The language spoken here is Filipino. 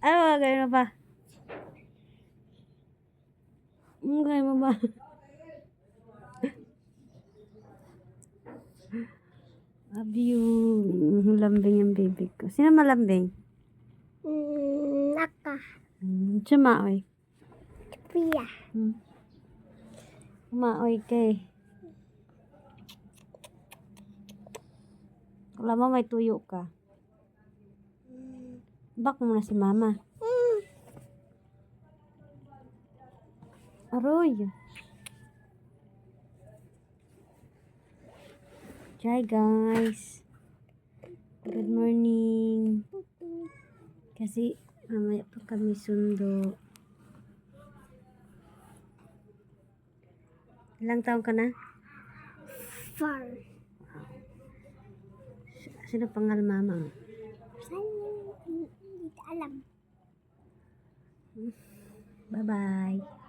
Ah, gano'n pa. Gano'n mo ba? Love you. Lambing yung baby ko. Sino malambing? Naka. Sumaoy. Pia. Sumaoy kay. Alam mo may tuyo ka. Bak mo na si mama. Aroy. Hi guys. Good morning. Kasi mamaya pa kami sundo. Ilang taon ka na? 4. Sino pangalan mama? Hindi alam. Bye-bye.